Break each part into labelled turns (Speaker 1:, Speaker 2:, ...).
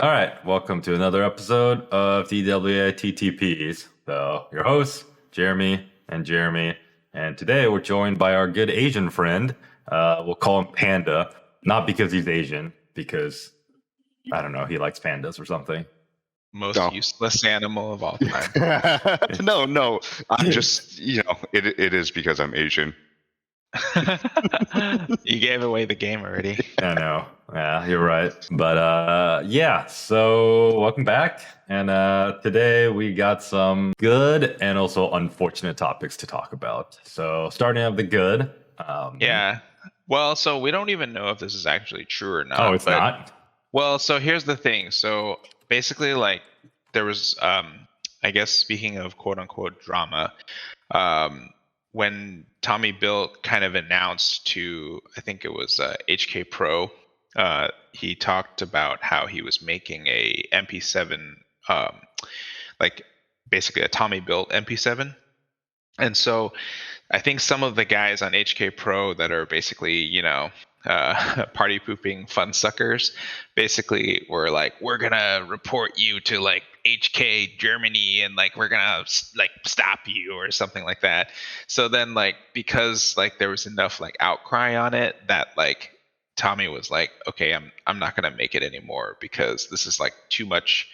Speaker 1: All right, welcome to another episode of TWA TTPs. So, your hosts, Jeremy and Jeremy, and today we're joined by our good Asian friend. We'll call him Panda, not because he's Asian, because I don't know, he likes pandas or something.
Speaker 2: Most
Speaker 3: No.
Speaker 2: useless animal of all time.
Speaker 3: No. I'm just, it is because I'm Asian.
Speaker 2: You gave away the game already.
Speaker 1: I know. Yeah, you're right. But yeah, so welcome back. And today we got some good and also unfortunate topics to talk about. So starting out with the good.
Speaker 2: Yeah. Well, so we don't even know if this is actually true or not.
Speaker 1: Oh, it's
Speaker 2: but,
Speaker 1: not?
Speaker 2: Well, so here's the thing. So basically, like, there was, I guess, speaking of quote unquote drama, when Tommy Built kind of announced to, I think it was HK Pro, he talked about how he was making a MP7, like basically a Tommy Built MP7. And so I think some of the guys on HK Pro that are basically, party pooping fun suckers, basically were like, we're gonna report you to like HK Germany, and like we're gonna like stop you or something like that. So then like because like there was enough like outcry on it that like Tommy was like, okay, I'm not gonna make it anymore because this is like too much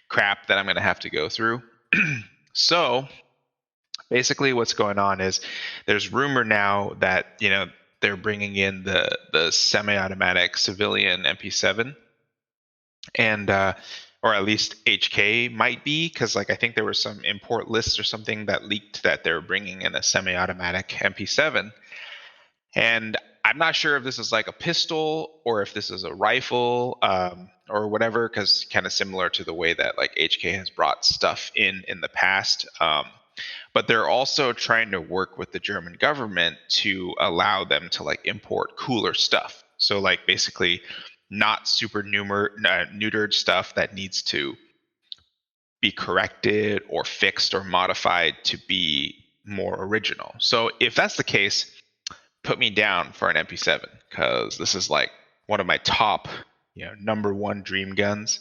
Speaker 2: crap that I'm gonna have to go through. So basically what's going on is there's rumor now that they're bringing in the semi-automatic civilian MP7, and or at least HK might be, because like I think there were some import lists or something that leaked that they're bringing in a semi-automatic MP7. And I'm not sure if this is like a pistol or if this is a rifle, or whatever, because kind of similar to the way that like HK has brought stuff in the past. But they're also trying to work with the German government to allow them to like import cooler stuff. So like basically not super neutered stuff that needs to be corrected or fixed or modified to be more original. So if that's the case, put me down for an MP7, because this is like one of my top, number one dream guns.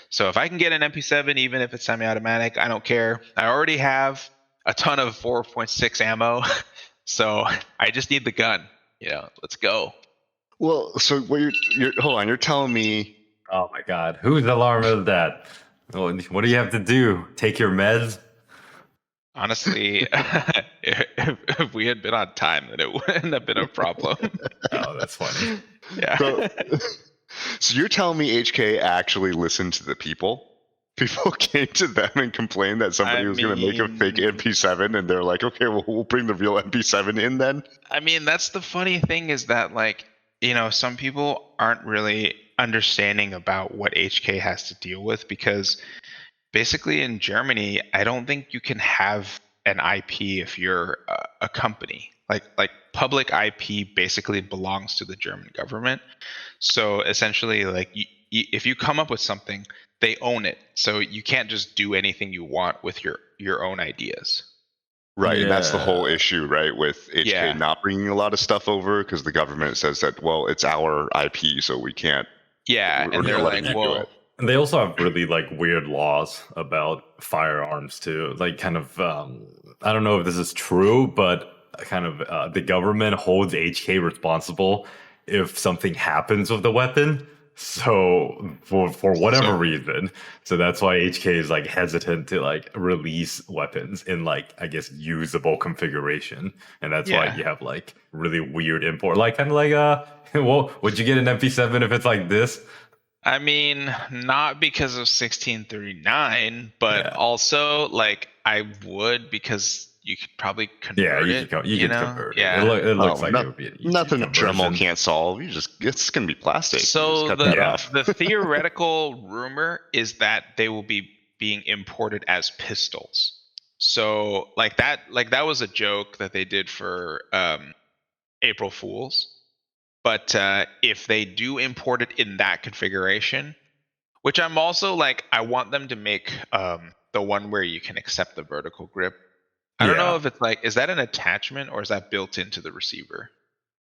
Speaker 2: So if I can get an MP7, even if it's semi-automatic, I don't care. I already have a ton of 4.6 ammo, so I just need the gun. Let's go.
Speaker 3: Well, so what you're hold on, you're telling me
Speaker 1: Oh my God. Whose alarm is that? What do you have to do? Take your meds?
Speaker 2: Honestly, if we had been on time, then it wouldn't have been a problem.
Speaker 1: Oh, that's funny.
Speaker 2: Yeah.
Speaker 3: so you're telling me HK actually listened to the people? People came to them and complained that somebody was going to make a fake MP7, and they're like, okay, well, we'll bring the real MP7 in then?
Speaker 2: I mean, that's the funny thing, is that like, some people aren't really understanding about what HK has to deal with, because basically in Germany, I don't think you can have an IP if you're a company. Like public IP basically belongs to the German government. So essentially, like if you come up with something, they own it. So you can't just do anything you want with your own ideas.
Speaker 3: Right, and that's the whole
Speaker 1: Yeah.
Speaker 3: issue, right, with HK not bringing a lot of stuff over, because the government says that, well, it's our IP, so we can't.
Speaker 2: Yeah,
Speaker 3: we're
Speaker 2: and they're
Speaker 3: not
Speaker 2: like,
Speaker 3: letting you do
Speaker 2: well,
Speaker 3: it.
Speaker 1: And they also have really like weird laws about firearms too. Like kind of I don't know if this is true, but kind of the government holds HK responsible if something happens with the weapon. So for whatever reason, so that's why HK is like hesitant to like release weapons in like I guess usable configuration, and that's why
Speaker 2: Yeah.
Speaker 1: you have like really weird import, like kind of like well, would you get an MP7 if it's like this?
Speaker 2: I mean, not because of 1639, but
Speaker 1: Yeah.
Speaker 2: also like I would, because you could probably
Speaker 1: Yeah,
Speaker 2: convert it.
Speaker 1: you could convert it.
Speaker 2: Yeah.
Speaker 1: It looks like it would be an easy
Speaker 3: Nothing a Dremel
Speaker 1: conversion.
Speaker 3: can't solve. It's going to be plastic. You
Speaker 2: So
Speaker 3: just cut that
Speaker 1: Yeah.
Speaker 3: off.
Speaker 2: the theoretical rumor is that they will be being imported as pistols. So like that was a joke that they did for April Fools. But if they do import it in that configuration, which I'm also like, I want them to make the one where you can accept the vertical grip. I don't know
Speaker 1: Yeah.
Speaker 2: if it's like, is that an attachment or is that built into the receiver?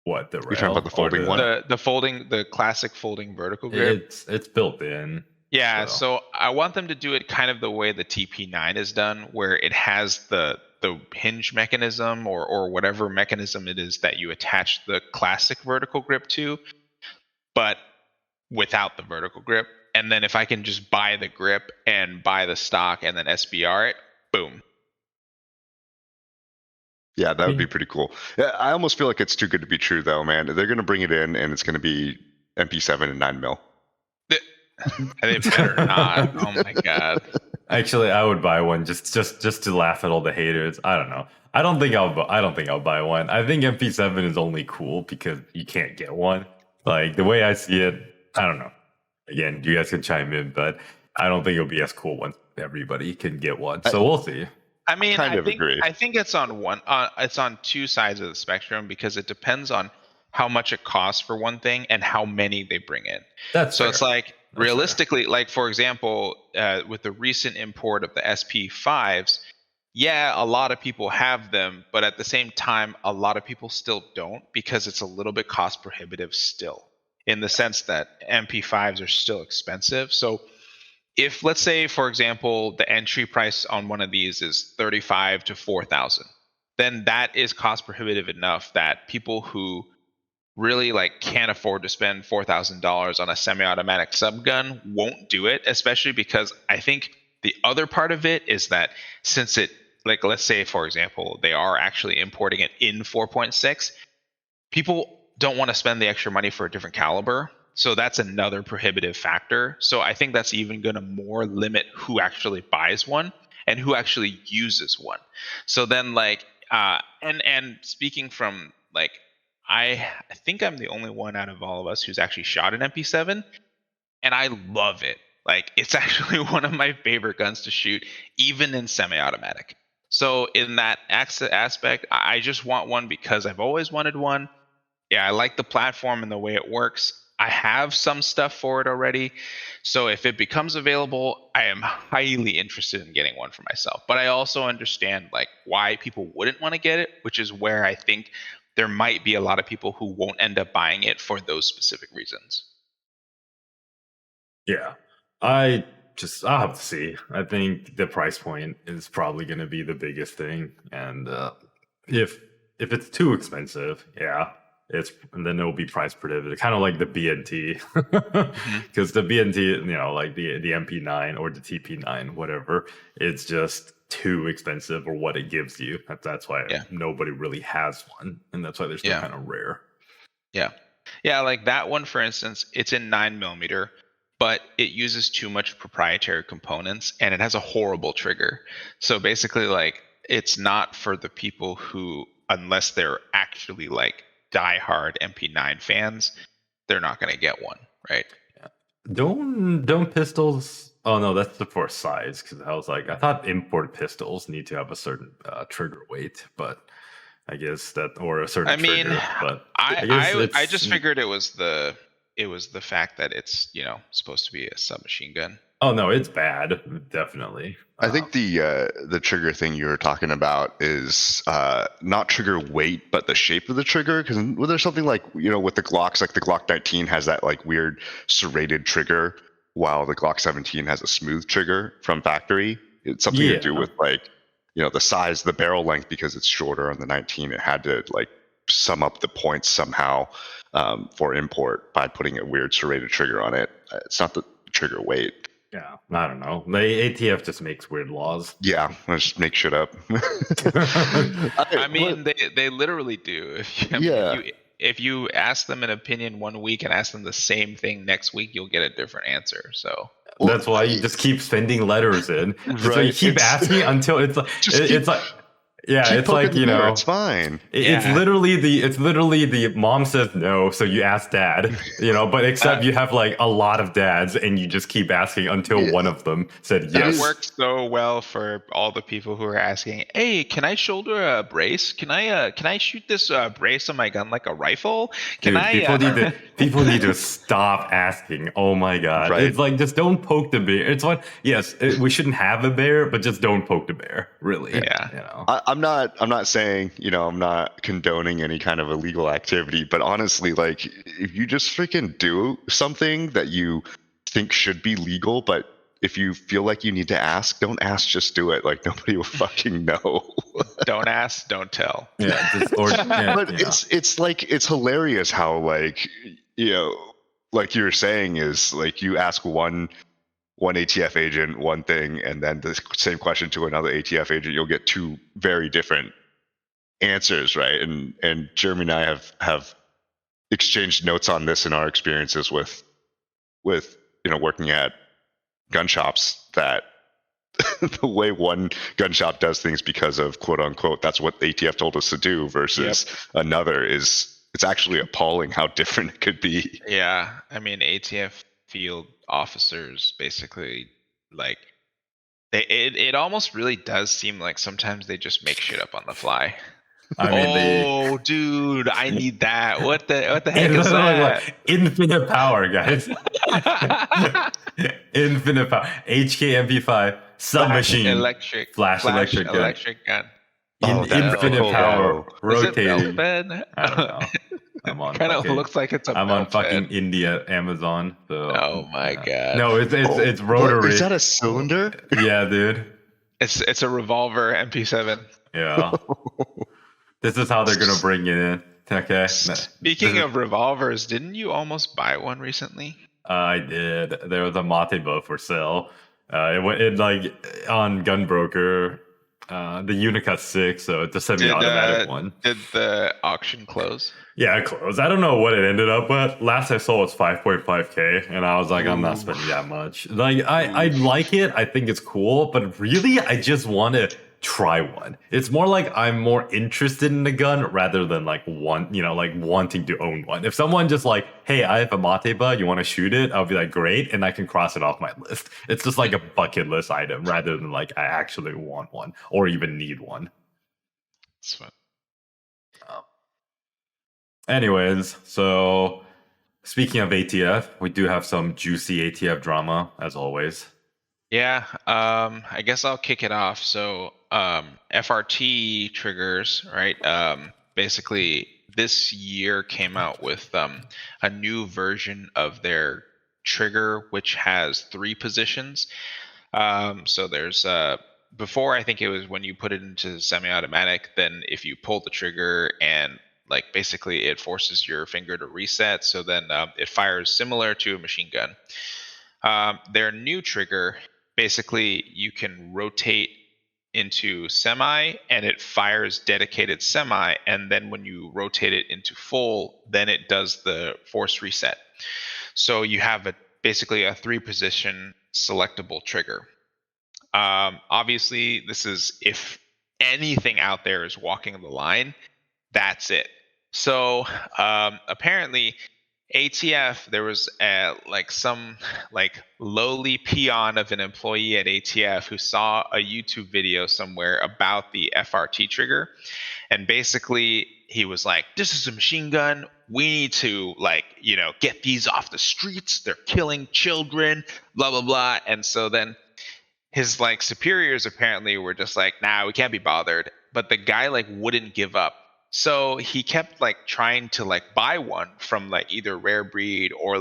Speaker 1: What, the
Speaker 3: You're talking about
Speaker 1: rail
Speaker 3: the
Speaker 1: or
Speaker 3: folding one?
Speaker 2: The classic folding vertical grip.
Speaker 1: It's built in.
Speaker 2: Yeah,
Speaker 1: So
Speaker 2: so I want them to do it kind of the way the TP9 is done, where it has the hinge mechanism or whatever mechanism it is that you attach the classic vertical grip to, but without the vertical grip. And then if I can just buy the grip and buy the stock and then SBR it, boom.
Speaker 3: Yeah, that would be pretty cool. I almost feel like it's too good to be true, though, man. They're going to bring it in, and it's going to be MP7 and 9 mil.
Speaker 2: They better not. Oh my god.
Speaker 1: actually, I would buy one just to laugh at all the haters. I don't know. I don't think I'll buy one. I think MP7 is only cool because you can't get one. Like the way I see it, I don't know. Again, you guys can chime in, but I don't think it'll be as cool once everybody can get one. So we'll see.
Speaker 2: I mean,
Speaker 3: kind of agree.
Speaker 2: I think it's on it's on two sides of the spectrum because it depends on how much it costs for one thing and how many they bring in.
Speaker 1: That's
Speaker 2: so
Speaker 1: fair.
Speaker 2: it's like
Speaker 1: That's
Speaker 2: realistically, like for example, with the recent import of the SP5s, yeah, a lot of people have them, but at the same time, a lot of people still don't because it's a little bit cost prohibitive still, in the sense that MP5s are still expensive. So if let's say, for example, the entry price on one of these is 35 to 4,000, then that is cost prohibitive enough that people who really like can't afford to spend $4,000 on a semi-automatic subgun won't do it, especially because I think the other part of it is that since it, like, let's say, for example, they are actually importing it in 4.6, people don't want to spend the extra money for a different caliber. So that's another prohibitive factor. So I think that's even going to more limit who actually buys one and who actually uses one. So then, like, and speaking from like, I think I'm the only one out of all of us who's actually shot an MP7, and I love it. Like, it's actually one of my favorite guns to shoot, even in semi-automatic. So in that aspect, I just want one because I've always wanted one. Yeah, I like the platform and the way it works. I have some stuff for it already. So if it becomes available, I am highly interested in getting one for myself. But I also understand like why people wouldn't want to get it, which is where I think there might be a lot of people who won't end up buying it for those specific reasons.
Speaker 1: Yeah. I'll have to see. I think the price point is probably going to be the biggest thing, and if it's too expensive, yeah, and then it'll be price prohibitive, kind of like the BNT, because the BNT, like the MP9 or the TP9, whatever, it's just too expensive for what it gives you. That's why nobody really has one, and that's why they're still kind of rare.
Speaker 2: Yeah, like that one, for instance, it's in 9mm, but it uses too much proprietary components and it has a horrible trigger. So basically, like, it's not for the people who, unless they're actually like diehard MP9 fans, they're not going to get one, right?
Speaker 1: Yeah. Don't pistols? Oh no, that's for size. Because I thought import pistols need to have a certain trigger weight, but I guess that, or a certain trigger. But
Speaker 2: I just figured it was the fact that it's supposed to be a submachine gun.
Speaker 1: Oh no, it's bad, definitely.
Speaker 3: I think the trigger thing you were talking about is not trigger weight, but the shape of the trigger. Because there's something like with the Glocks, like the Glock 19 has that like weird serrated trigger, while the Glock 17 has a smooth trigger from factory. It's something to do with like the size, the barrel length, because it's shorter on the 19. It had to like sum up the points somehow for import by putting a weird serrated trigger on it. It's not the trigger weight.
Speaker 1: Yeah, I don't know. The ATF just makes weird laws.
Speaker 3: Yeah, just make shit up.
Speaker 2: I mean, they literally do. If you ask them an opinion one week and ask them the same thing next week, you'll get a different answer. So
Speaker 1: that's why you just keep sending letters in. Right. So you keep asking until it's like it's like. Yeah, it's like
Speaker 3: it's fine.
Speaker 1: It's literally the mom says no, so you ask dad, but except you have like a lot of dads, and you just keep asking until one of them said yes.
Speaker 2: It works so well for all the people who are asking, "Hey, can I shoulder a brace? Can I shoot this brace on my gun like a rifle?
Speaker 1: People need to stop asking. Oh my god, right. It's like just don't poke the bear. It's what we shouldn't have a bear, but just don't poke the bear. Really,
Speaker 3: I'm not saying, I'm not condoning any kind of illegal activity, but honestly, like if you just freaking do something that you think should be legal, but if you feel like you need to ask, don't ask, just do it. Like nobody will fucking know.
Speaker 2: Don't ask, don't tell.
Speaker 1: Yeah,
Speaker 3: But it's like it's hilarious how like like you were saying is like you ask one ATF agent one thing and then the same question to another ATF agent, you'll get two very different answers, right? And Jeremy and I have exchanged notes on this in our experiences with working at gun shops, that the way one gun shop does things because of quote unquote that's what ATF told us to do versus another it's actually appalling how different it could be.
Speaker 2: Yeah, I mean ATF field officers basically like it almost really does seem like sometimes they just make shit up on the fly.
Speaker 1: I mean,
Speaker 2: dude, I need that. What the heck is that?
Speaker 1: Like infinite power, guys. Infinite power. HK MP5 submachine flash electric gun. Infinite power rotating.
Speaker 2: I don't know.
Speaker 1: I'm on.
Speaker 2: Kind of looks like it's a.
Speaker 1: I'm on fucking India Amazon. So,
Speaker 2: oh my god.
Speaker 1: No, it's rotary.
Speaker 3: Is that a cylinder?
Speaker 1: Yeah, dude.
Speaker 2: It's a revolver MP7.
Speaker 1: Yeah. This is how they're gonna bring it in. Okay.
Speaker 2: Speaking of revolvers, didn't you almost buy one recently?
Speaker 1: I did. There was a Matebo for sale. It like on Gunbroker. The Unica 6, so it's a semi-automatic one.
Speaker 2: Did the auction close?
Speaker 1: Yeah, it closed. I don't know what it ended up with. Last I saw was 5.5K, and I was like, I'm not spending that much. Like, I like it. I think it's cool, but really, I just want to try one. It's more like I'm more interested in the gun rather than like wanting to own one. If someone just like, hey, I have a Mateba, you want to shoot it? I'll be like, great, and I can cross it off my list. It's just like a bucket list item rather than like I actually want one or even need one.
Speaker 2: That's fun.
Speaker 1: Anyways, so speaking of ATF, we do have some juicy ATF drama as always.
Speaker 2: Yeah, I guess I'll kick it off. So, FRT triggers, right? Basically, this year came out with a new version of their trigger, which has 3 positions. So there's before, I think it was when you put it into semi-automatic, then if you pull the trigger and like basically it forces your finger to reset, so then it fires similar to a machine gun. Their new trigger, basically you can rotate into semi and it fires dedicated semi, and then when you rotate it into full, then it does the force reset. So you have basically a 3-position selectable trigger. Obviously, this is if anything out there is walking the line, that's it. So apparently ATF, there was some lowly peon of an employee at ATF who saw a YouTube video somewhere about the FRT trigger, and basically he was like, this is a machine gun, we need to get these off the streets, they're killing children, blah blah blah. And so then his superiors apparently were just like, nah, we can't be bothered, but the guy wouldn't give up. So he kept trying to buy one from either Rare Breed or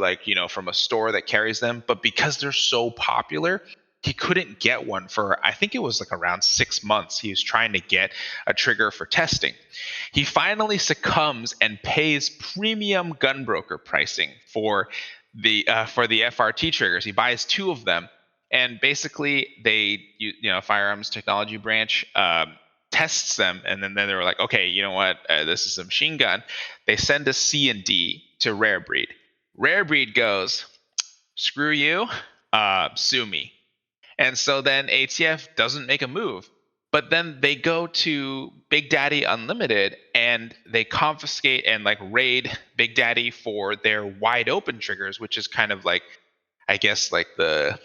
Speaker 2: from a store that carries them, but because they're so popular, he couldn't get one for, I think it was around 6 months. He was trying to get a trigger for testing. He finally succumbs and pays premium gunbroker pricing for the FRT triggers. He buys 2 of them, and basically they firearms technology branch tests them, and then they were like, okay, you know what, this is a machine gun. They send a C&D to Rare Breed. Rare Breed goes, screw you, sue me. And so then ATF doesn't make a move, but then they go to Big Daddy Unlimited and they confiscate and raid Big Daddy for their wide open triggers, which is kind of I guess the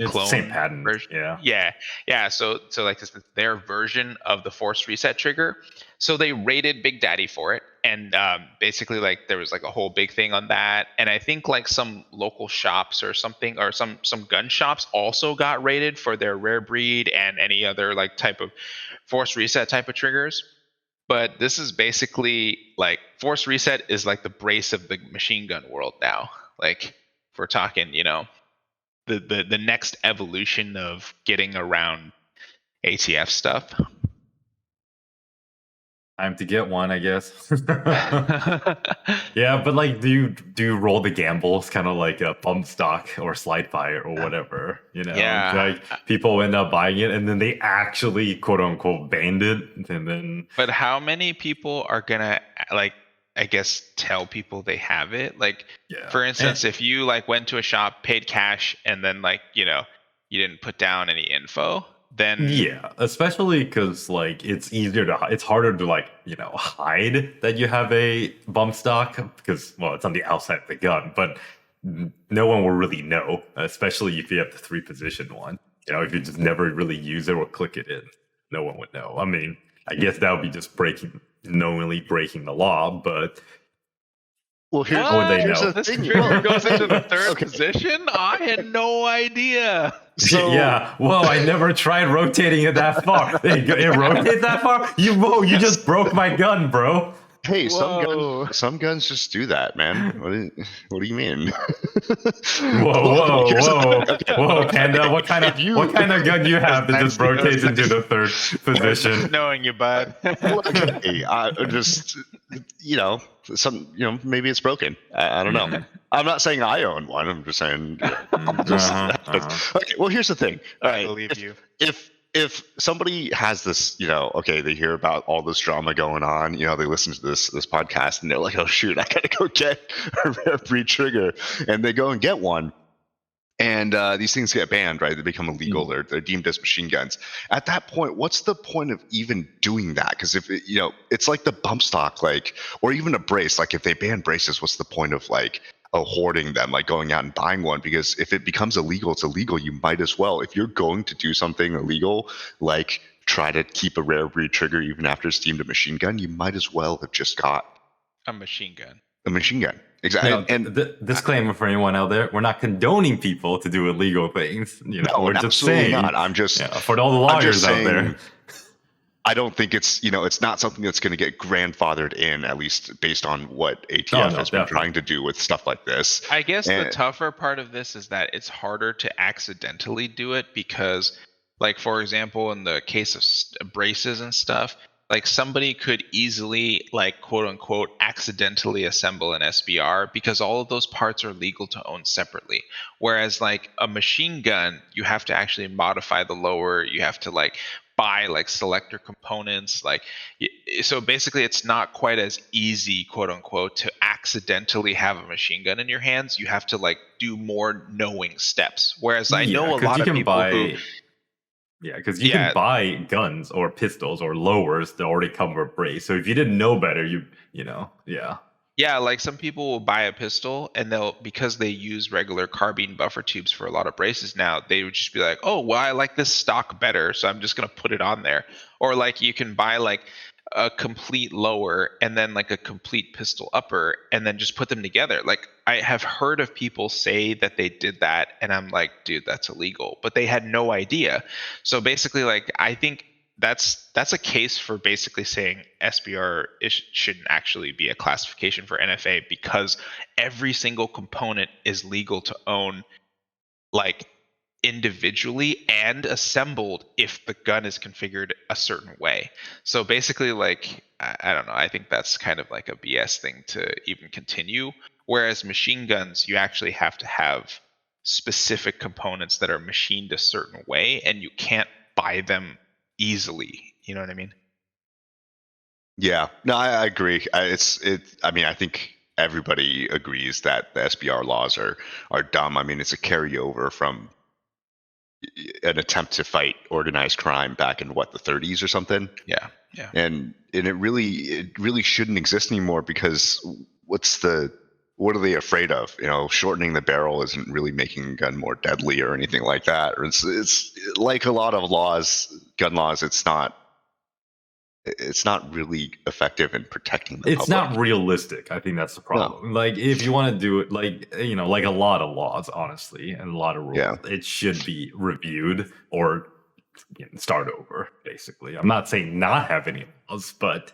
Speaker 2: clone
Speaker 1: same pattern
Speaker 2: version. Yeah. So this is their version of the force reset trigger. So they raided Big Daddy for it, and basically there was a whole big thing on that. And I think some local shops or something, or some gun shops also got raided for their Rare Breed and any other type of force reset type of triggers. But this is basically force reset is the brace of the machine gun world now. If we're talking, the next evolution of getting around ATF stuff?
Speaker 1: Time to get one, I guess. Yeah, but like, do you roll the gambles, kind of like a bump stock or slide fire or whatever?
Speaker 2: Yeah.
Speaker 1: Like people end up buying it and then they actually quote unquote banned it, and then.
Speaker 2: But how many people are gonna like, I guess, tell people they have it? Like,
Speaker 1: Yeah.
Speaker 2: for instance, if you like went to a shop, paid cash, and then like you didn't put down any info, then
Speaker 1: Yeah, especially because like it's harder to like hide that you have a bump stock because well it's on the outside of the gun, but no one will really know, especially if you have the 3-position one. If you just never really use it or click it in, no one would know. I mean, I guess that would be just knowingly breaking the law, but.
Speaker 3: Well,
Speaker 1: how would they know?
Speaker 2: This trigger goes into the third position? I had no idea.
Speaker 3: So,
Speaker 1: yeah, whoa! I never tried rotating it that far. It rotates that far? You just broke my gun, bro.
Speaker 3: Hey, some guns just do that, man. What do you mean?
Speaker 1: Whoa, Panda! What kind of gun do you have that just rotates into the third position?
Speaker 2: Knowing you, bud.
Speaker 3: Okay, just maybe it's broken. I don't know. I'm not saying I own one. I'm just saying. Okay, well, here's the thing. All right,
Speaker 2: I believe you.
Speaker 3: If somebody has this, okay, they hear about all this drama going on, they listen to this podcast and they're like, oh shoot, I gotta go get a rare breed trigger, and they go and get one, and these things get banned, right? They become illegal. They're deemed as machine guns. At that point, what's the point of even doing that? Because if it's like the bump stock, like, or even a brace. Like if they ban braces, what's the point of like hoarding them, like going out and buying one? Because if it becomes illegal, it's illegal. You might as well, if you're going to do something illegal, like try to keep a rare breed trigger even after it's deemed a machine gun, you might as well have just got
Speaker 2: a machine gun.
Speaker 3: A machine gun, exactly. And
Speaker 1: the disclaimer for anyone out there: we're not condoning people to do illegal things.
Speaker 3: No,
Speaker 1: we're just saying.
Speaker 3: Not. I'm just
Speaker 1: for all the lawyers out there.
Speaker 3: I don't think it's it's not something that's going to get grandfathered in, at least based on what ATF has been trying to do with stuff like this.
Speaker 2: I guess the tougher part of this is that it's harder to accidentally do it because, like, for example, in the case of braces and stuff, like somebody could easily, like, quote unquote, accidentally assemble an SBR because all of those parts are legal to own separately. Whereas like a machine gun, you have to actually modify the lower, you have to like buy like selector components, like, so basically it's not quite as easy, quote unquote, to accidentally have a machine gun in your hands. You have to like do more knowing steps. Whereas I know a lot of people who
Speaker 1: because you can buy guns or pistols or lowers that already come with a brace. So if you didn't know better, Yeah,
Speaker 2: like some people will buy a pistol and because they use regular carbine buffer tubes for a lot of braces now, they would just be like, oh, well, I like this stock better, so I'm just going to put it on there. Or like you can buy like a complete lower and then like a complete pistol upper and then just put them together. Like I have heard of people say that they did that and I'm like, dude, that's illegal, but they had no idea. So basically, like, I think that's a case for basically saying SBR shouldn't actually be a classification for NFA because every single component is legal to own, like, individually and assembled if the gun is configured a certain way. So basically, like, I don't know, I think that's kind of like a BS thing to even continue. Whereas machine guns, you actually have to have specific components that are machined a certain way and you can't buy them easily. You know what I mean?
Speaker 3: Yeah, no, I agree. I mean, I think everybody agrees that the SBR laws are dumb. I mean, it's a carryover from an attempt to fight organized crime back in the 30s or something.
Speaker 2: Yeah.
Speaker 3: And it really shouldn't exist anymore because what are they afraid of? Shortening the barrel isn't really making a gun more deadly or anything like that. Or it's like a lot of gun laws. It's not really effective in protecting the public.
Speaker 1: It's not realistic. I think that's the problem. No. Like if you want to do it, like like a lot of laws, honestly, and a lot of rules, it should be reviewed or start over. Basically, I'm not saying not have any laws, but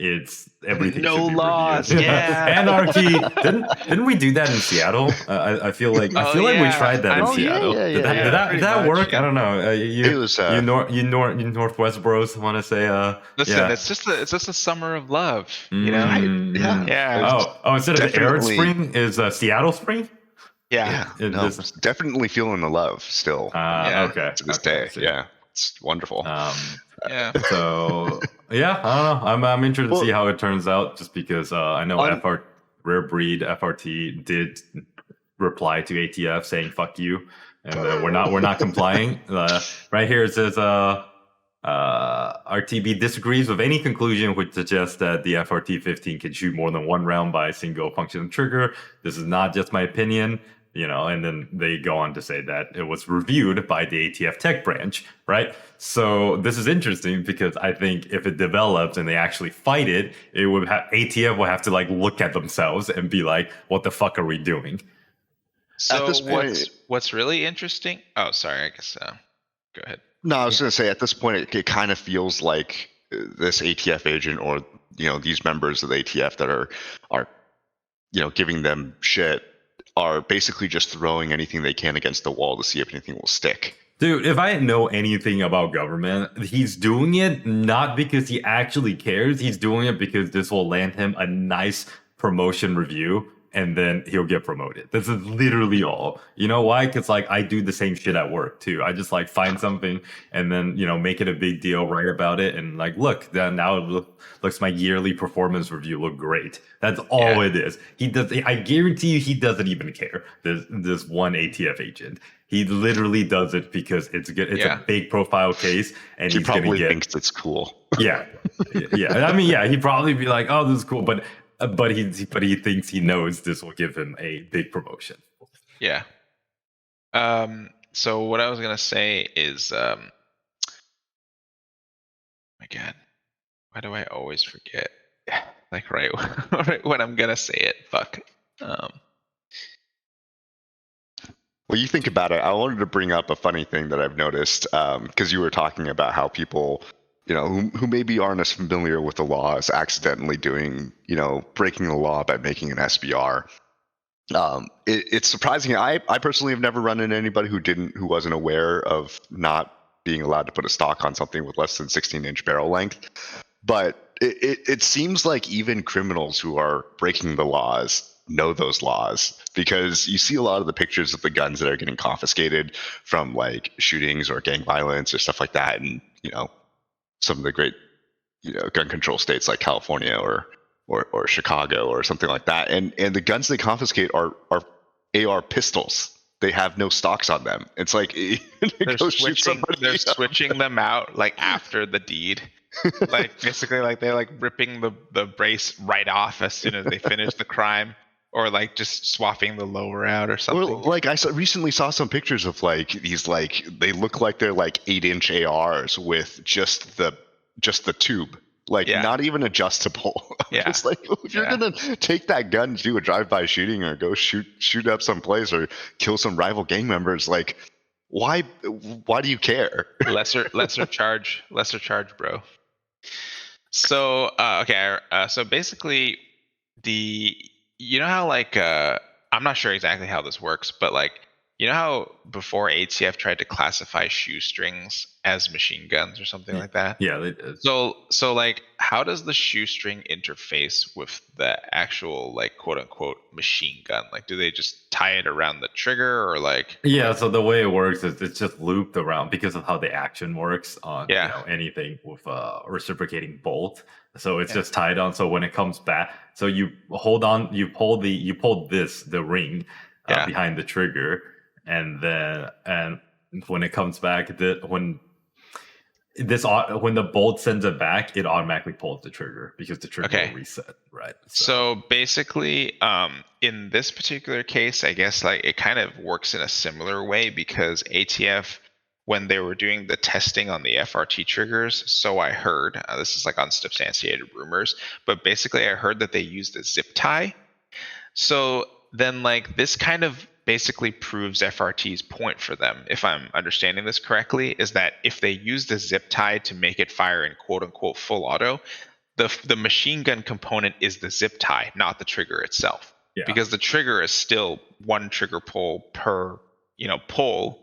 Speaker 1: it's everything
Speaker 2: No
Speaker 1: should be
Speaker 2: laws,
Speaker 1: reviewed.
Speaker 2: yeah.
Speaker 1: Anarchy. Didn't we do that in Seattle? I feel like we tried that in Seattle. Did that work?
Speaker 2: Yeah.
Speaker 1: I don't know.
Speaker 3: It was
Speaker 1: you Northwest bros want to say
Speaker 2: Listen, it's just a summer of love,
Speaker 1: Oh, instead of Arab Spring is Seattle Spring.
Speaker 3: It's definitely feeling the love still.
Speaker 1: Okay.
Speaker 3: To this day, it's wonderful.
Speaker 1: So I don't know. I'm interested to see how it turns out, just because I know Rare Breed FRT did reply to ATF saying "fuck you," and we're not complying. Right here it says RTB disagrees with any conclusion which suggests that the FRT-15 can shoot more than one round by a single function trigger. This is not just my opinion. And then they go on to say that it was reviewed by the ATF tech branch, right? So this is interesting, because I think if it develops and they actually fight it, ATF will have to look at themselves and be like, what the fuck are we doing?
Speaker 2: So at this point, what's really interesting? Oh, sorry, I guess go ahead.
Speaker 3: No, I was going to say, at this point, it kind of feels like this ATF agent, or these members of the ATF that are giving them shit, are basically just throwing anything they can against the wall to see if anything will stick.
Speaker 1: Dude, if I know anything about government, he's doing it not because he actually cares. He's doing it because this will land him a nice promotion review, and then he'll get promoted. This is literally all. You know why? Because I do the same shit at work too. I just find something and then make it a big deal, write about it, and look, now it looks my yearly performance review look great. That's all it is. He does. I guarantee you, he doesn't even care. This one ATF agent. He literally does it because it's good. It's a big profile case, and
Speaker 3: he
Speaker 1: he's
Speaker 3: probably
Speaker 1: gonna
Speaker 3: thinks it's cool.
Speaker 1: Yeah. I mean, he'd probably be like, "Oh, this is cool," but he thinks he knows this will give him a big promotion.
Speaker 2: Yeah. So what I was gonna say is, my God, why do I always forget? Right when I'm gonna say it, fuck.
Speaker 3: Well, you think about it. I wanted to bring up a funny thing that I've noticed, because you were talking about how people, who maybe aren't as familiar with the law, is accidentally doing, breaking the law by making an SBR. It's surprising. I personally have never run into anybody who wasn't aware of not being allowed to put a stock on something with less than 16-inch barrel length. But it seems like even criminals who are breaking the laws know those laws, because you see a lot of the pictures of the guns that are getting confiscated from shootings or gang violence or stuff like that, and some of the great gun control states like California or Chicago or something like that, and the guns they confiscate are AR pistols. They have no stocks on them. It's like
Speaker 2: they're switching them out after the deed. Basically they're ripping the brace right off as soon as they finish the crime, or just swapping the lower out or something.
Speaker 3: Well, I recently saw some pictures of these they look like they're 8-inch ARs with just the tube, not even adjustable.
Speaker 2: Yeah.
Speaker 3: It's if you're gonna take that gun to do a drive-by shooting or go shoot up some place or kill some rival gang members, why do you care?
Speaker 2: lesser charge, bro. So so basically how I'm not sure exactly how this works, but how before ATF tried to classify shoestrings as machine guns or something like that?
Speaker 1: Yeah, they did.
Speaker 2: So how does the shoestring interface with the actual quote unquote machine gun? Do they just tie it around the trigger, or
Speaker 1: Yeah, so the way it works is it's just looped around because of how the action works on anything with a reciprocating bolt. So it's just tied on. So when it comes back, so you pull the ring behind the trigger, and when it comes back, when the bolt sends it back, it automatically pulls the trigger because the trigger will reset, right?
Speaker 2: So basically, in this particular case, I guess it kind of works in a similar way, because ATF, when they were doing the testing on the FRT triggers, so I heard, this is unsubstantiated rumors, but basically I heard that they used a zip tie. So then this kind of basically proves FRT's point for them, if I'm understanding this correctly, is that if they use the zip tie to make it fire in quote unquote full auto, the machine gun component is the zip tie, not the trigger itself.
Speaker 1: Yeah.
Speaker 2: Because the trigger is still one trigger pull per pull,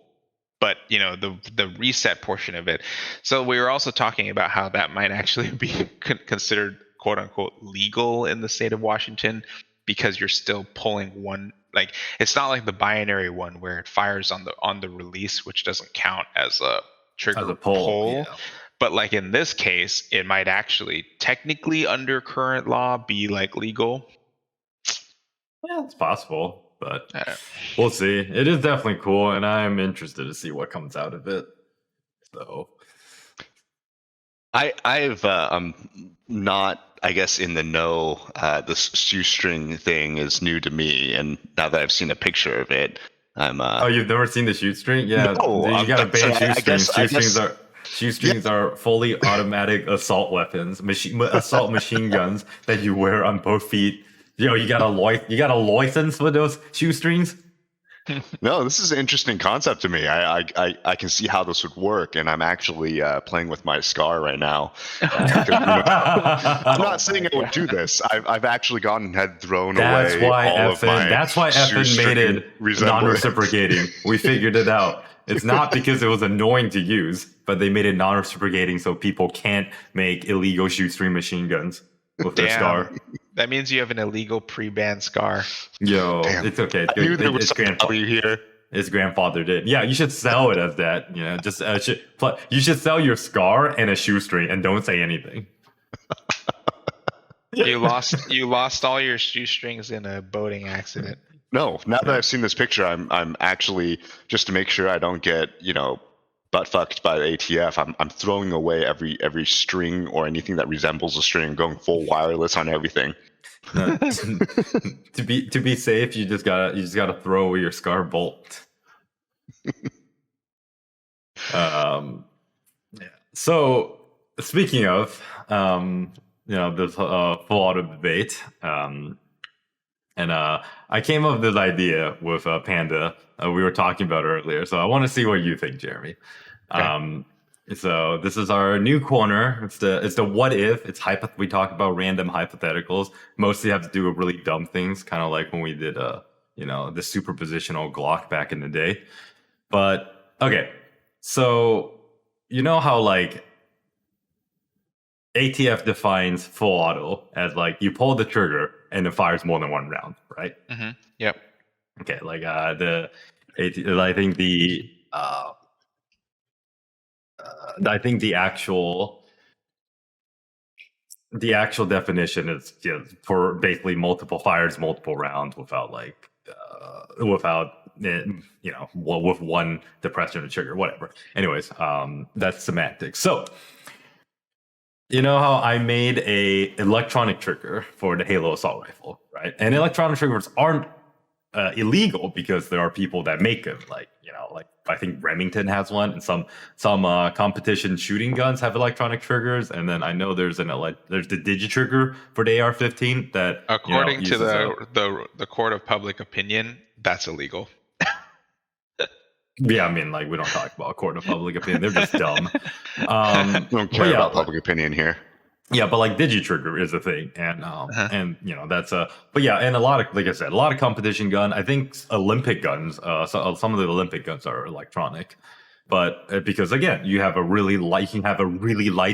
Speaker 2: but the reset portion of it. So we were also talking about how that might actually be considered quote unquote legal in the state of Washington, because you're still pulling one. Like, it's not like the binary one where it fires on the release, which doesn't count as a trigger
Speaker 1: As a pull. Yeah.
Speaker 2: But like in this case, it might actually technically under current law be like legal.
Speaker 1: Yeah, it's possible, but we'll see. It is definitely cool, and I'm interested to see what comes out of it. So,
Speaker 3: I'm not, I guess, in the know. The shoestring thing is new to me, and now that I've seen a picture of it, I'm.
Speaker 1: Oh, you've never seen the shoestring? Yeah,
Speaker 3: no,
Speaker 1: you gotta ban shoestrings.
Speaker 3: I
Speaker 1: Shoestrings are fully automatic assault weapons, assault machine guns that you wear on both feet. You got a license for those shoestrings?
Speaker 3: No, this is an interesting concept to me. I can see how this would work, and I'm actually playing with my scar right now. I'm not saying I would do this. I've actually gone and had thrown away all of my.
Speaker 1: That's why FN made it non-reciprocating. We figured it out. It's not because it was annoying to use, but they made it non-reciprocating so people can't make illegal shoestring machine guns with their scar.
Speaker 2: That means you have an illegal pre-ban scar.
Speaker 1: Yo, damn. It's okay.
Speaker 3: I knew there was some value here.
Speaker 1: His grandfather did. Yeah, you should sell it as that. You should sell your scar and a shoestring and don't say anything.
Speaker 2: You lost all your shoestrings in a boating accident.
Speaker 3: No, now that I've seen this picture, I'm actually, just to make sure I don't get butt fucked by the ATF. I'm throwing away every string or anything that resembles a string, going full wireless on everything.
Speaker 1: To be safe, you just gotta throw away your scar bolt. So speaking of this full auto debate, and I came up with this idea with Panda. We were talking about earlier, so I want to see what you think, Jeremy. Okay. So this is our new corner. It's the what if. We talk about random hypotheticals. Mostly have to do with really dumb things, kind of like when we did the superpositional Glock back in the day. But okay, so you know how like ATF defines full auto as like you pull the trigger and it fires more than one round, right?
Speaker 2: Mm-hmm. Yep.
Speaker 1: Okay, like I think the actual definition is for basically multiple fires, multiple rounds without with one depression of the trigger, whatever. Anyways, that's semantics. So you know how I made a electronic trigger for the Halo assault rifle, right? And electronic triggers aren't illegal because there are people that make them. Like I think Remington has one, and some competition shooting guns have electronic triggers. And then I know there's the Digi-Trigger for the AR-15 that,
Speaker 2: according to the court of public opinion, that's illegal.
Speaker 1: Yeah, I mean, like, we don't talk about court of public opinion. They're just dumb.
Speaker 3: Don't care about public opinion here.
Speaker 1: Yeah, but like Digi-Trigger is a thing, and that's but yeah, and a lot of, like I said, a lot of competition gun. I think Olympic guns, some of the Olympic guns are electronic, but because again, you can have a really light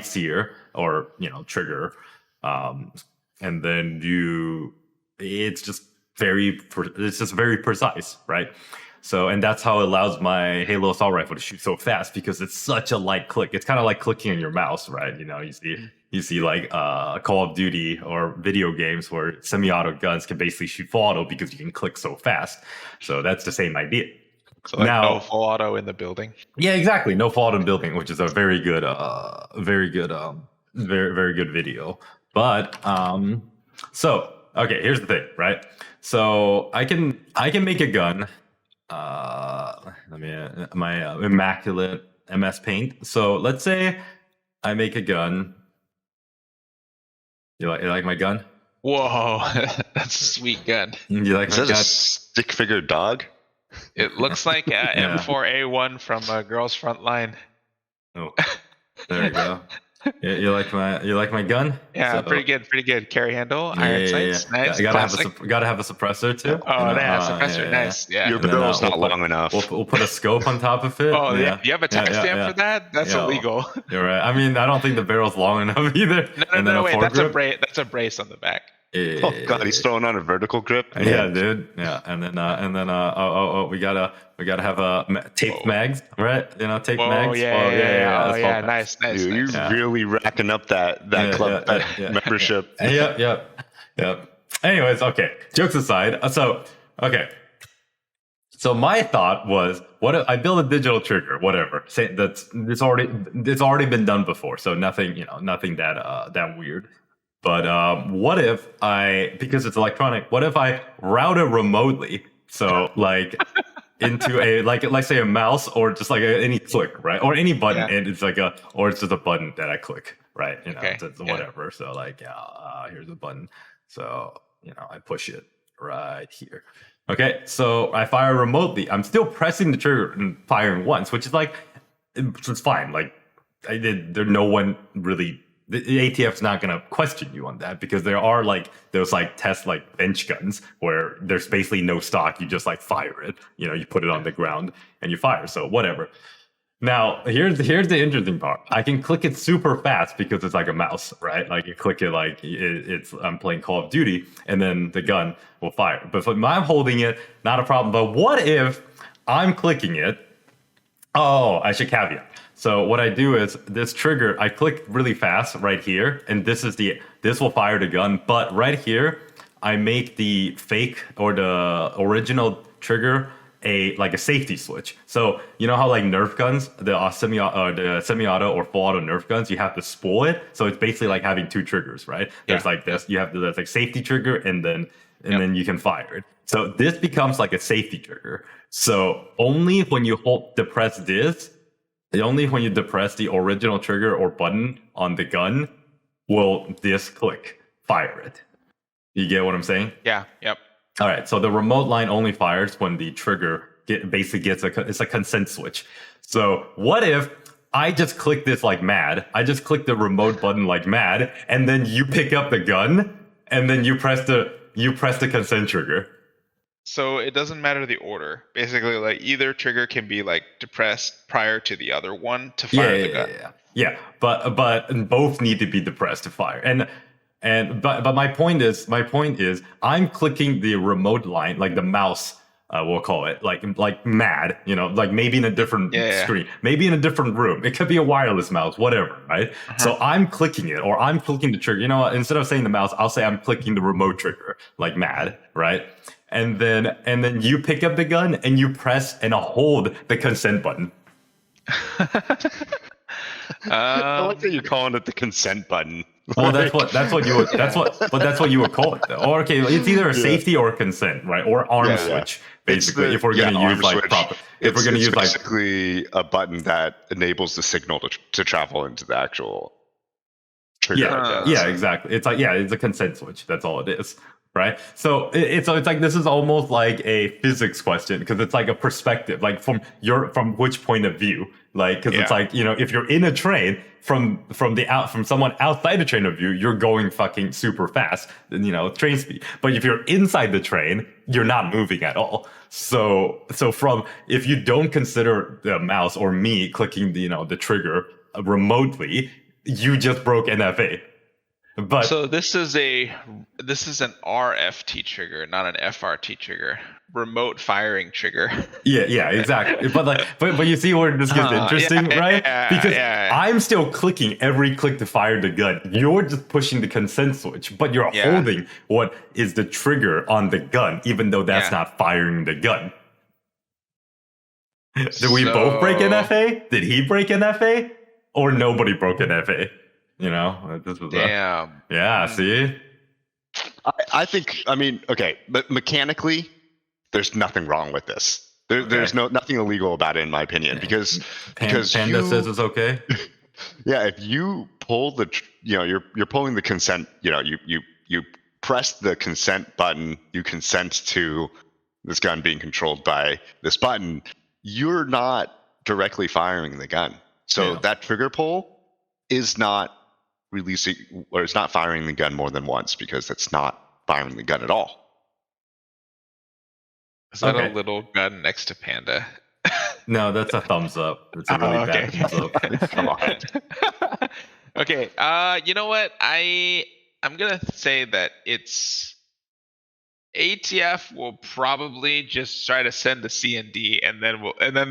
Speaker 1: sear or trigger, and then it's just very precise, right? So, and that's how it allows my Halo assault rifle to shoot so fast, because it's such a light click. It's kind of like clicking on your mouse, right? You see like Call of Duty or video games where semi-auto guns can basically shoot full auto because you can click so fast. So that's the same idea.
Speaker 2: So like no full auto in the building.
Speaker 1: Yeah, exactly. No full auto in building, which is a very good video. But so okay, here's the thing, right? So I can make a gun. My immaculate MS Paint. So let's say I make a gun. You like my gun?
Speaker 2: Whoa, that's a sweet gun.
Speaker 1: You like
Speaker 3: my gun? Is that a stick figure dog?
Speaker 2: It looks like M4A1 from Girls Front Line.
Speaker 1: Oh, there you go. You like my gun?
Speaker 2: Yeah,
Speaker 1: So,
Speaker 2: pretty good. Carry handle,
Speaker 1: yeah,
Speaker 2: iron
Speaker 1: yeah, yeah.
Speaker 2: sights, nice,
Speaker 1: Gotta have
Speaker 2: classic.
Speaker 1: gotta have a suppressor too.
Speaker 2: Oh, yeah, suppressor,
Speaker 1: Yeah, yeah.
Speaker 2: nice. Yeah.
Speaker 3: Your
Speaker 1: And then
Speaker 3: barrel's not
Speaker 1: we'll
Speaker 3: long enough.
Speaker 1: put a scope on top of it.
Speaker 2: Oh, yeah.
Speaker 1: Yeah,
Speaker 2: You have a
Speaker 1: yeah, yeah,
Speaker 2: timestamp
Speaker 1: yeah.
Speaker 2: for that? That's
Speaker 1: Yeah,
Speaker 2: illegal.
Speaker 1: you're right. I mean, I don't think the barrel's long enough either.
Speaker 2: No,
Speaker 1: And then a
Speaker 2: wait. That's a
Speaker 1: foregrip.
Speaker 2: brace. That's a brace on the back.
Speaker 3: Oh God, he's throwing on a vertical grip.
Speaker 1: Yeah, dude. Yeah, and then we gotta have taped
Speaker 2: Whoa.
Speaker 1: mags, right? Taped
Speaker 2: Oh,
Speaker 1: mags.
Speaker 2: yeah,
Speaker 1: Well,
Speaker 2: Oh,
Speaker 1: that's
Speaker 2: yeah.
Speaker 1: called
Speaker 2: Nice.
Speaker 3: Dude, you're
Speaker 1: Yeah.
Speaker 3: really racking up that club membership.
Speaker 1: Yep. Anyways, okay. Jokes aside, so my thought was, what if I build a digital trigger, whatever. Say it's already been done before, so nothing that weird. But what if because it's electronic, what if I route it remotely? So like into a let's say a mouse or just like any click, right? Or any button,
Speaker 2: Yeah.
Speaker 1: and it's just a button that I click, right?
Speaker 2: Okay,
Speaker 1: It's
Speaker 2: yeah.
Speaker 1: whatever. So here's a button. So I push it right here. Okay, so I fire remotely. I'm still pressing the trigger and firing once, which is it's fine. Like there's no one really. The ATF's not going to question you on that because there are those test bench guns where there's basically no stock. You just fire it. You put it on the ground and you fire. So whatever. Now here's the interesting part. I can click it super fast because it's like a mouse, right? Like you click it I'm playing Call of Duty and then the gun will fire. But if I'm holding it, not a problem. But what if I'm clicking it? Oh, I should caveat. So what I do is this trigger, I click really fast right here, and this will fire the gun. But right here, I make the fake or the original trigger a safety switch. So you know how Nerf guns, the semi-auto or full auto Nerf guns, you have to spool it. So it's basically like having two triggers, right? There's this, you have there's safety trigger, and then you can fire it. So this becomes like a safety trigger. So only when you depress the original trigger or button on the gun will this click fire it. You get what I'm saying?
Speaker 2: Yeah. Yep.
Speaker 1: All right. So the remote line only fires when the trigger basically gets it's a consent switch. So what if I just click this like mad? I just click the remote button like mad, and then you pick up the gun, and then you press the consent trigger.
Speaker 2: So it doesn't matter the order. Basically, either trigger can be depressed prior to the other one to fire the gun.
Speaker 1: Yeah. But both need to be depressed to fire. But my point is I'm clicking the remote line, like the mouse, we'll call it, like mad, maybe in a different screen, maybe in a different room. It could be a wireless mouse, whatever, right? Uh-huh. So I'm clicking it, or I'm clicking the trigger. Instead of saying the mouse, I'll say I'm clicking the remote trigger, like mad, right? And then you pick up the gun and you press and hold the consent button.
Speaker 3: I like that you're calling it the consent button.
Speaker 1: Well, that's what you would call it, though. Or okay, it's either a safety or a consent, right? Or arm switch, basically. If we're going to use
Speaker 3: basically a button that enables the signal to travel into the actual trigger.
Speaker 1: Yeah, exactly. It's it's a consent switch. That's all it is. Right. So it's like this is almost like a physics question because it's like a perspective, like from which point of view, because it's if you're in a train from someone outside the train of view, you're going fucking super fast, train speed. But if you're inside the train, you're not moving at all. So if you don't consider the mouse or me clicking the trigger remotely, you just broke NFA. But
Speaker 2: so this is an RFT trigger, not an FRT trigger. Remote firing trigger.
Speaker 1: Yeah, exactly. But you see where this gets interesting, right? Because I'm still clicking every click to fire the gun. You're just pushing the consent switch, but you're holding what is the trigger on the gun, even though that's not firing the gun. Did we both break NFA? Did he break NFA? Or nobody broke NFA? This was
Speaker 2: damn.
Speaker 1: See?
Speaker 3: I think, okay, but mechanically, there's nothing wrong with this. There's nothing illegal about it, in my opinion, because
Speaker 1: Panda says it's okay.
Speaker 3: Yeah, if you pull you're pulling the consent, you press the consent button, you consent to this gun being controlled by this button, you're not directly firing the gun. So that trigger pull is not releasing or is not firing the gun more than once, because that's not firing the gun at all.
Speaker 2: Is that a little gun next to Panda?
Speaker 1: No, that's a thumbs up. It's a really bad thumbs up.
Speaker 3: Come on.
Speaker 2: Okay. You know what? I'm gonna say that it's ATF will probably just try to send the C&D, and then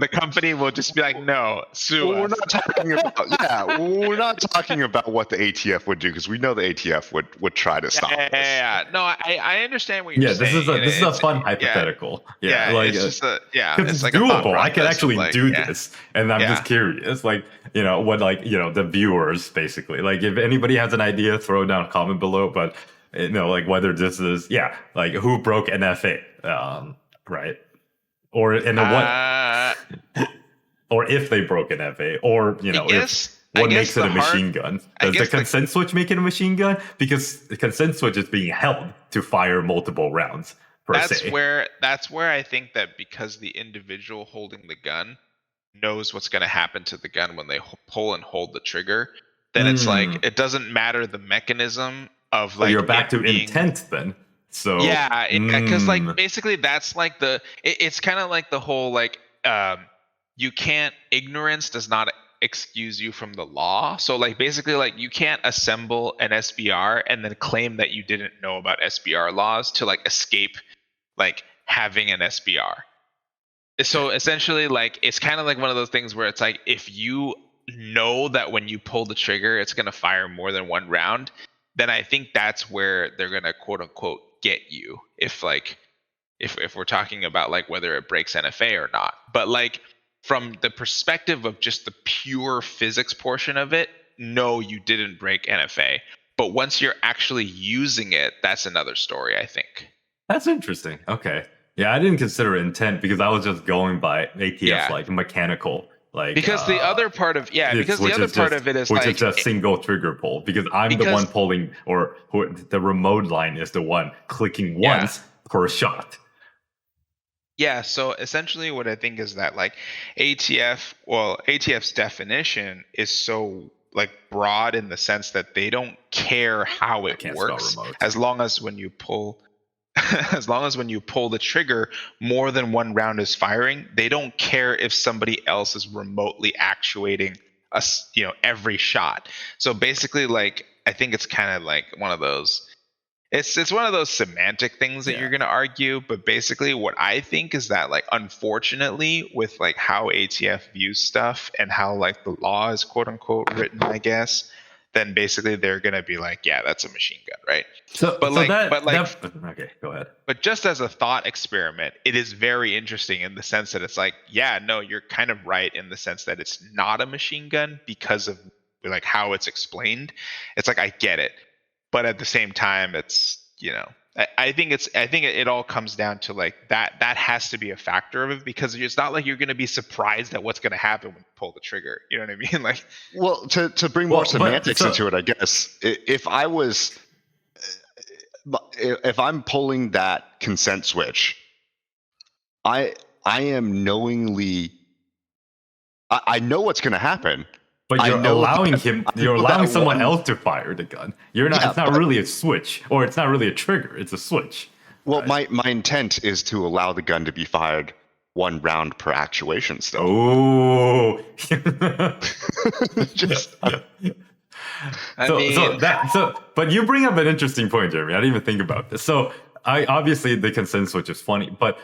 Speaker 2: the company will just be like, no, sue us.
Speaker 3: We're not talking about we're not talking about what the ATF would do, because we know the ATF would try to stop this.
Speaker 2: Yeah. No, I understand what you're saying.
Speaker 1: This is a fun hypothetical.
Speaker 2: Yeah,
Speaker 1: like
Speaker 2: it's just
Speaker 1: it's
Speaker 2: like
Speaker 1: doable. I can actually do
Speaker 2: this,
Speaker 1: this, and I'm just curious, what the viewers basically like. If anybody has an idea, throw down a comment below. But whether this is who broke NFA, right? Or what? Or if they broke an FA, or what makes it a machine gun? Does the consent switch make it a machine gun? Because the consent switch is being held to fire multiple rounds per se.
Speaker 2: That's where I think that because the individual holding the gun knows what's going to happen to the gun when they pull and hold the trigger, then it's like it doesn't matter the mechanism of
Speaker 1: you're back to intent then. So
Speaker 2: because basically that's it's kind of like the whole ignorance does not excuse you from the law. So basically you can't assemble an SBR and then claim that you didn't know about SBR laws to escape having an SBR. So essentially it's kind of like one of those things where it's if you know that when you pull the trigger it's going to fire more than one round, then I think that's where they're going to quote unquote get you if we're talking about whether it breaks NFA or not. But from the perspective of just the pure physics portion of it, no, you didn't break NFA. But once you're actually using it, that's another story, I think.
Speaker 1: That's interesting. Okay. Yeah, I didn't consider intent because I was just going by ATF's mechanical.
Speaker 2: Because the other part of it is
Speaker 1: which is a single trigger pull, because I'm the one pulling, or the remote line is the one clicking once per shot.
Speaker 2: Yeah, so essentially what I think is that ATF's definition is so broad in the sense that they don't care how it works as long as when you pull the trigger more than one round is firing. They don't care if somebody else is remotely actuating every shot. So basically I think it's kind of one of those. It's one of those semantic things that you're going to argue, but basically what I think is that unfortunately with how ATF views stuff and how the law is quote unquote written, I guess, then basically they're going to be that's a machine gun, right?
Speaker 1: Okay, go ahead.
Speaker 2: But just as a thought experiment, it is very interesting in the sense that it's no, you're kind of right in the sense that it's not a machine gun because of how it's explained. It's I get it. But at the same time, it's I think it all comes down to that has to be a factor of it, because it's not you're going to be surprised at what's going to happen when you pull the trigger. You know what I mean?
Speaker 3: Well, to bring more semantics into it, I guess if I'm pulling that consent switch, I am knowingly. I know what's going to happen.
Speaker 1: But you're allowing someone else to fire the gun. You're not. It's not really a switch, or it's not really a trigger. It's a switch.
Speaker 3: Well, my intent is to allow the gun to be fired one round per actuation. Still.
Speaker 1: Oh. But you bring up an interesting point, Jeremy. I didn't even think about this. So obviously the consent switch is funny, but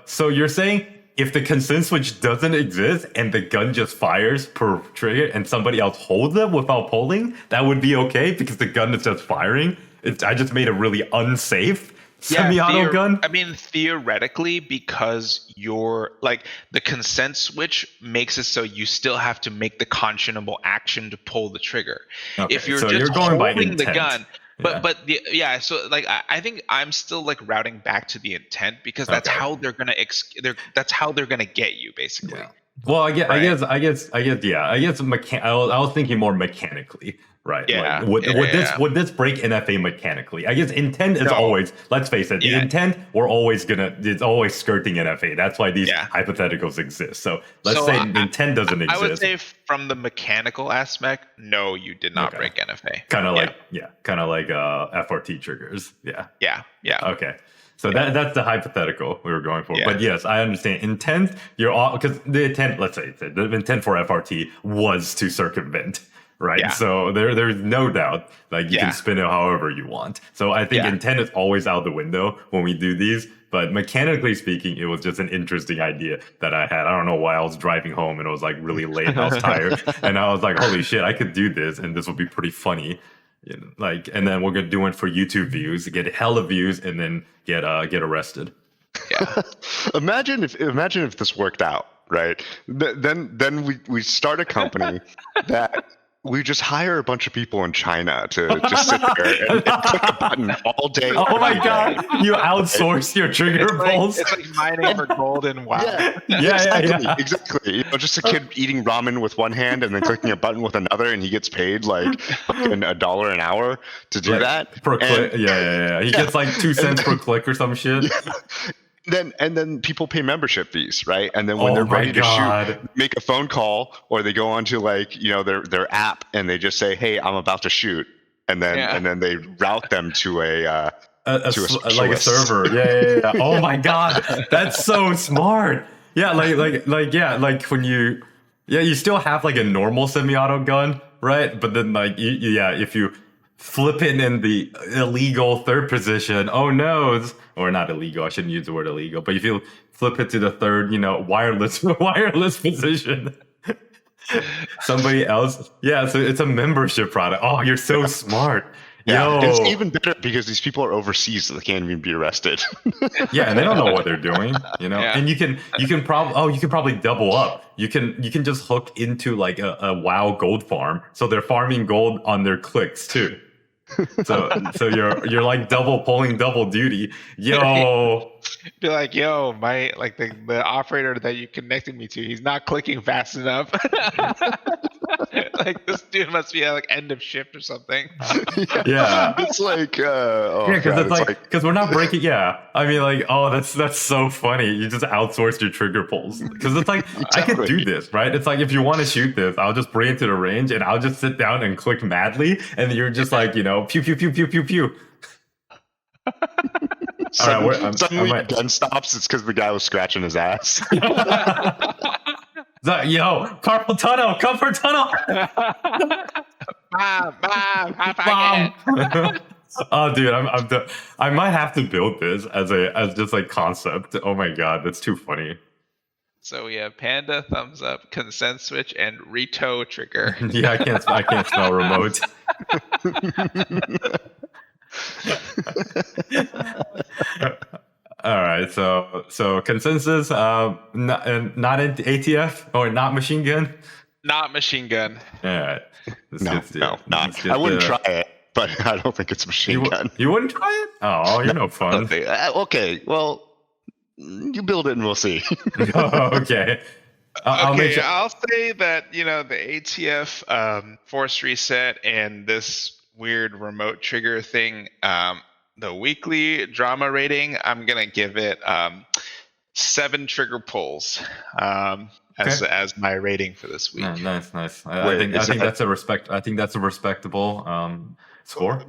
Speaker 1: so you're saying, if the consent switch doesn't exist and the gun just fires per trigger and somebody else holds it without pulling, that would be okay because the gun is just firing? I just made a really unsafe semi-auto gun?
Speaker 2: I mean, theoretically, because the consent switch makes it so you still have to make the conscionable action to pull the trigger.
Speaker 1: Okay,
Speaker 2: if you're
Speaker 1: so
Speaker 2: just
Speaker 1: you're going by
Speaker 2: holding the
Speaker 1: intent.
Speaker 2: gun... So I think I'm still routing back to the intent, because that's how they're gonna get you, basically.
Speaker 1: Well, I
Speaker 2: Right.
Speaker 1: guess, yeah. I was thinking more mechanically, right?
Speaker 2: Yeah,
Speaker 1: Like, would
Speaker 2: yeah.
Speaker 1: would this break NFA mechanically? I guess intent is
Speaker 2: No.
Speaker 1: always. Let's face it, the
Speaker 2: Yeah.
Speaker 1: intent it's always skirting NFA. That's why these
Speaker 2: Yeah.
Speaker 1: hypotheticals exist. So let's
Speaker 2: So
Speaker 1: say intent doesn't
Speaker 2: I would
Speaker 1: exist.
Speaker 2: say from the mechanical aspect, no, you did not
Speaker 1: Okay.
Speaker 2: break NFA.
Speaker 1: Kind of like FRT triggers. Yeah.
Speaker 2: Yeah. Yeah.
Speaker 1: Okay. So that's the hypothetical we were going for.
Speaker 2: Yeah.
Speaker 1: But yes, I understand. Intent, you're all because the intent, let's say the intent for FRT was to circumvent, right?
Speaker 2: Yeah.
Speaker 1: So there's no doubt like you
Speaker 2: Yeah.
Speaker 1: can spin it however you want. So I think
Speaker 2: Yeah.
Speaker 1: intent is always out the window when we do these. But mechanically speaking, it was just an interesting idea that I had. I don't know why I was driving home and it was like really late and I was tired. And I was like, holy shit, I could do this and this would be pretty funny. You know, like, and then we're gonna do it for YouTube views, get hella views, and then get arrested.
Speaker 2: Yeah.
Speaker 3: Imagine if this worked out, right? Then we start a company that we just hire a bunch of people in China to just sit there and click a button all day.
Speaker 1: Oh my
Speaker 3: every day.
Speaker 1: god, you outsource your trigger pulls.
Speaker 2: It's like mining for gold and WoW.
Speaker 1: Yeah.
Speaker 3: Exactly. You know, just a kid eating ramen with one hand and then clicking a button with another, and he gets paid like $1 an hour to do that
Speaker 1: per click. Yeah. He gets like 2 cents per click or some shit.
Speaker 3: Then people pay membership fees, right? And then when they're
Speaker 1: Oh my
Speaker 3: ready to
Speaker 1: God.
Speaker 3: shoot, make a phone call, or they go onto like their app and they just say, "Hey, I'm about to shoot," and then they route them to a
Speaker 1: like a server. Yeah. Oh my god, that's so smart. Yeah, like when you still have like a normal semi-auto gun, right? But then like if you flip it in the illegal third position, oh no, or not illegal. I shouldn't use the word illegal, but if you flip it to the third, wireless position. Somebody else, so it's a membership product. Oh, you're so smart.
Speaker 3: Yeah,
Speaker 1: Yo.
Speaker 3: it's even better because these people are overseas, so they can't even be arrested.
Speaker 1: Yeah, and they don't know what they're doing,
Speaker 2: Yeah.
Speaker 1: And you can probably double up. You can just hook into like a WoW gold farm, so they're farming gold on their clicks too. So you're like pulling double duty. Yo.
Speaker 2: Be like, yo, my like the operator that you connected me to, he's not clicking fast enough. Like this dude must be at like end of shift or something.
Speaker 1: Yeah.
Speaker 3: It's like
Speaker 1: because we're not breaking. Yeah, I mean, like, oh, that's so funny. You just outsource your trigger pulls because it's like I could do this, right? It's like if you want to shoot this, I'll just bring it to the range and I'll just sit down and click madly, and you're just like pew pew pew pew pew pew.
Speaker 3: Suddenly, gun stops. It's because the guy was scratching his ass.
Speaker 1: Yo, carpal tunnel, comfort tunnel. Bomb. Oh, dude, I might have to build this as just like concept. Oh my god, that's too funny.
Speaker 2: So we have Panda, thumbs up, consent switch, and Rito trigger.
Speaker 1: Yeah, I can't spell remote. All right, so consensus, not in ATF or not machine gun.
Speaker 2: Not machine gun.
Speaker 1: All right,
Speaker 3: No, not. I wouldn't try it, but I don't think it's machine gun.
Speaker 1: You wouldn't try it? Oh, you're no fun.
Speaker 3: Okay, well, you build it and we'll see.
Speaker 1: Okay.
Speaker 2: I'll say that the ATF force reset and this weird remote trigger thing. The weekly drama rating, I'm gonna give it 7 trigger pulls as my rating for this week.
Speaker 1: Nice. I think that's a respectable score.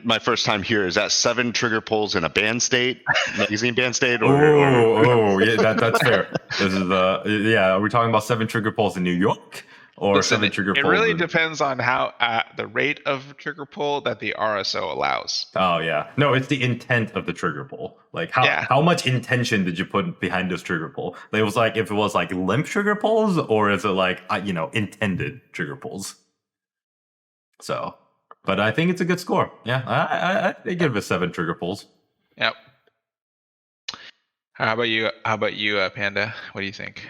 Speaker 3: My first time here, is that 7 trigger pulls in a band state, magazine band state,
Speaker 1: yeah, that's fair. This is are we talking about 7 trigger pulls in New York? Or
Speaker 2: Listen,
Speaker 1: 7 trigger
Speaker 2: it
Speaker 1: pulls?
Speaker 2: really depends on how the rate of trigger pull that the RSO allows.
Speaker 1: Oh yeah, no, it's the intent of the trigger pull. Like how much intention did you put behind this trigger pull? Like, it was like if it was like limp trigger pulls, or is it like intended trigger pulls? So, but I think it's a good score. Yeah, I give it 7 trigger pulls.
Speaker 2: Yep. How about you, Panda? What do you think?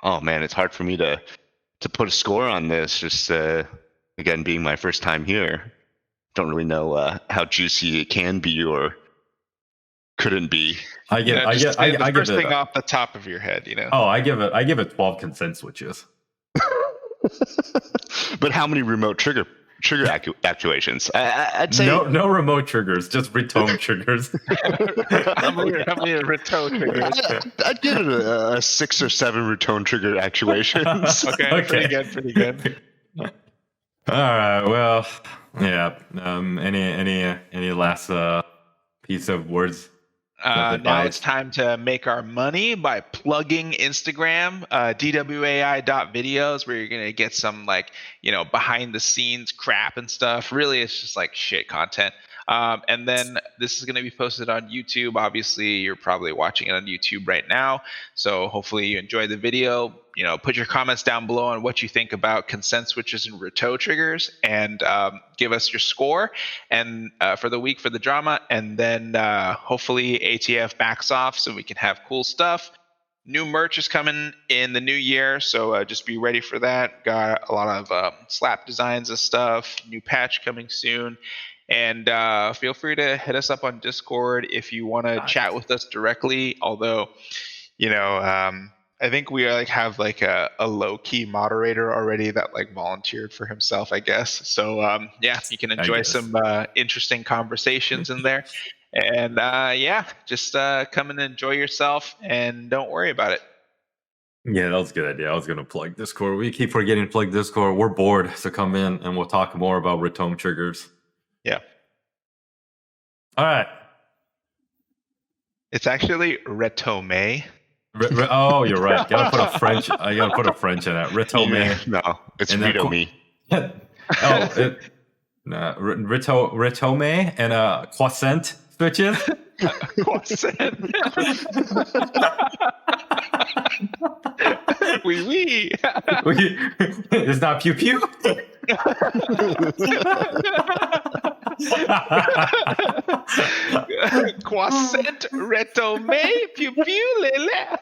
Speaker 3: Oh man, it's hard for me to put a score on this. Just again, being my first time here, don't really know how juicy it can be or couldn't be.
Speaker 1: I give
Speaker 2: the first
Speaker 1: it
Speaker 2: thing off the top of your head,
Speaker 1: Oh, I give it 12 consent switches.
Speaker 3: But how many remote trigger actuations? I'd say
Speaker 1: no remote triggers, just retome triggers.
Speaker 2: how many retone triggers?
Speaker 3: I'd give it a 6 or 7 retone trigger actuations.
Speaker 2: Okay, pretty good.
Speaker 1: All right. Well, yeah. Any last piece of words?
Speaker 2: Now it's time to make our money by plugging Instagram, dwai.videos, where you're going to get some behind the scenes crap and stuff. Really, it's just like shit content. And then this is going to be posted on YouTube. Obviously, you're probably watching it on YouTube right now. So hopefully you enjoyed the video. Put your comments down below on what you think about consent switches and reto triggers, and give us your score and for the week for the drama. And then hopefully ATF backs off so we can have cool stuff. New merch is coming in the new year, so just be ready for that. Got a lot of slap designs and stuff. New patch coming soon. And feel free to hit us up on Discord if you want to chat with us directly. Although, I think we have a low key moderator already that volunteered for himself, I guess. So you can enjoy some interesting conversations in there. And just come and enjoy yourself and don't worry about it.
Speaker 1: Yeah, that was a good idea. I was going to plug Discord. We keep forgetting to plug Discord. We're bored, so come in and we'll talk more about retome triggers.
Speaker 2: Yeah.
Speaker 1: All right.
Speaker 2: It's actually retome.
Speaker 1: Oh, you're right. I gotta put a French in it. Retome.
Speaker 3: Yeah, no, it's retome.
Speaker 1: Retome and croissant switches.
Speaker 2: Croissant. Oui.
Speaker 1: It's not pew pew.
Speaker 2: Croissant retome pew pew lele.